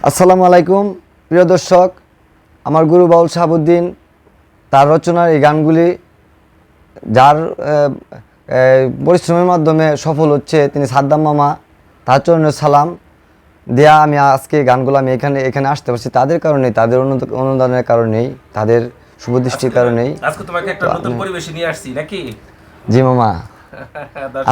আসসালামু আলাইকুম প্রিয় দর্শক, আমার গুরু বাউল শাহাবুদ্দিন তার রচনার এই গানগুলি যার পরিশ্রমের মাধ্যমে সফল হচ্ছে তিনি সাদ্দাম মামা, তার চরণে সালাম দেয়া আমি আজকে গানগুলো আমি এখানে আসতে পারছি তাদের কারণেই, তাদের অনুদানের কারণেই, তাদের শুভদৃষ্টির কারণেই। আজকে তোমাকে একটা নতুন পরিবেশে নিয়ে আসছি নাকি? জি মামা,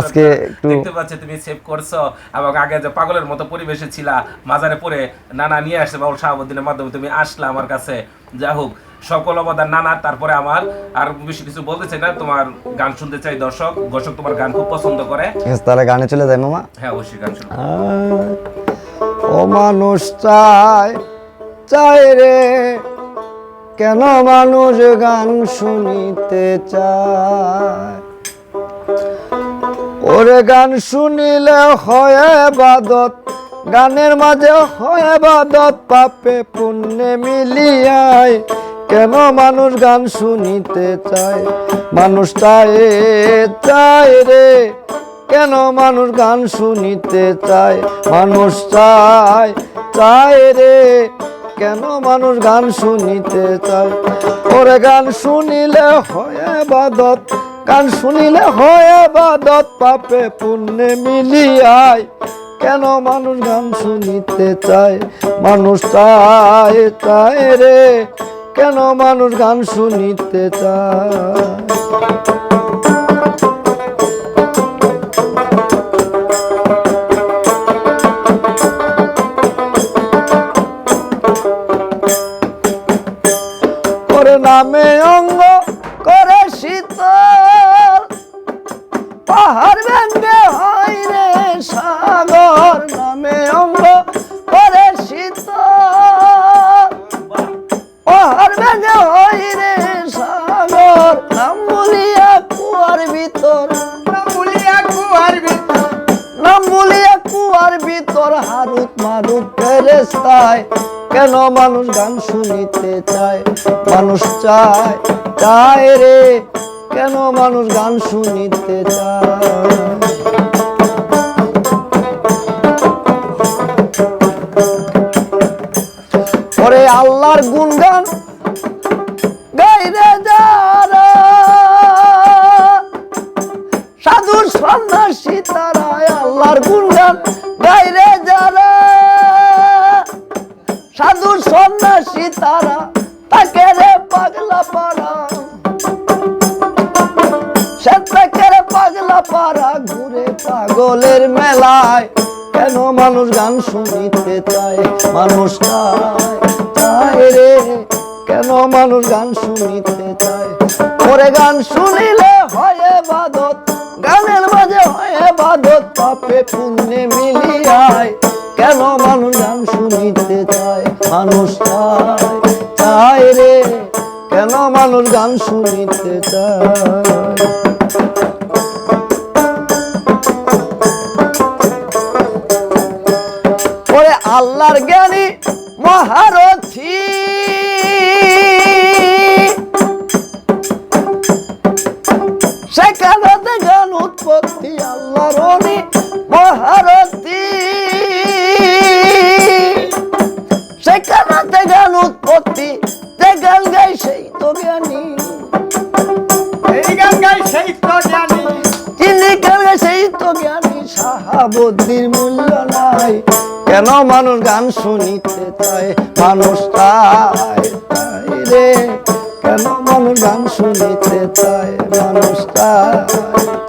আজকে একটু দেখতে পাচ্ছি তুমি সেভ করছো এবং আগে যে পাগলের মতো পরিবেশে ছিলা মাজারে পড়ে নানা নিয়ে আসছে বাউল শাহাবুদ্দিনের মাধ্যমে তুমি আসলে আমার কাছে। যা হোক, সকল অবদান নানা। তারপরে আমার আর বেশি কিছু বলতে চাই না, তোমার গান শুনতে চাই। দর্শক তোমার গান খুব পছন্দ করে। তাহলে গানে চলে যায় মামা। হ্যাঁ অবশ্যই গান শুনবো। ও মানুষ চায় চায় রে, কেন মানুষ গান শুনিতে চায়? ওরে গান শুনিলে হয় ইবাদত, গানের মাঝে হয় ইবাদত, পাপে পুণ্যে মিলিয়ায়। কেন মানুষ গান শুনিতে চায়? মানুষ চায় চায় রে, কেন মানুষ গান শুনিতে চায়? মানুষ চায় চায় রে, কেন মানুষ গান শুনিতে চায়? ওরে গান শুনিলে হয় ইবাদত, গান শুনিলে হয় ইবাদত, পাপে পুণ্যে মিলিয়ায়। কেন মানুষ গান শুনিতে চায়? মানুষ চায় চায় রে, কেন মানুষ গান শুনিতে চায়? নামে অঙ্গ করে শীতল, পাহাড় ভেঙ্গে হয় রে সাগর। নামে অঙ্গ করে শীতল, পাহাড় ভেঙ্গে হয় রে সাগর। নাম বলিয়া কুয়ার ভিতর, নাম বলিয়া কুয়ার ভিতর, নাম বলিয়া কুয়ার ভিতর হারুত মারুত ফেরেশতায়। কেন মানুষ গান শুনিতে চায়? মানুষ চায় চায় রে, কেন মানুষ গান শুনিতে চায়? ওরে আল্লাহর গুণগান গাইরে যারা, সাধু সন্ন্যাসী তারা আল্লাহর গুণগান গাইরে যারা, সাধু সন্ন্যাসী তারা তাকে রে পাগলা পাড়া, সে তাকে রে পাগলা পাড়া ঘুরে পাগলের মেলায়। কেন মানুষ গান শুনিতে চায়? মানুষ চায় চায় রে, কেন মানুষ গান শুনিতে চায়? ওরে গান শুনিলে হয় ইবাদত, গানের মাঝে হয় ইবাদত, পাপে পুণ্যে মিলিয়ায়। কেন মানুষ গান শুনিতে চায়? মানুষ চায় চায় রে, কেন মানুষ গান শুনিতে চায়? ওরে আল্লাহর জ্ঞানী মহারথী, সেখানে গান উৎপত্তি। আল্লাহর অনি মহারথী, সেখানে গান উৎপত্তি। যে গান গাই সেই তো জ্ঞানী, এই গান গাই সেই তো জ্ঞানী, যিনি গান গাই সেই তো জ্ঞানী। শাহাবুদ্দির মূল্য নাই, কেন মানুষ গান শুনিতে চায়? মানুষ চায় চায় রে, কেন মানুষ গান শুনিতে চায়? মানুষ চায়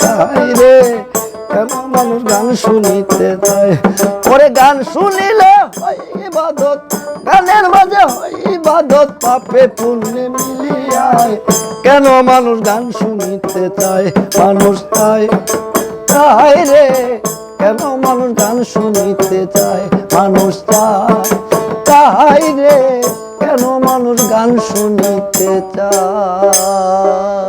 চায় রে, কেন মানুষ গান শুনিতে চায়? ওরে গান শুনিলে হয় ইবাদত, গানের মাঝে হয় ইবাদত, পাপে পুণ্যে মিলিয়ায়। কেন মানুষ গান শুনিতে চায়? মানুষ চায় চায় রে, কেন মানুষ গান শুনিতে চায়? মানুষ চায় চায় রে, কেন মানুষ গান শুনিতে চায়?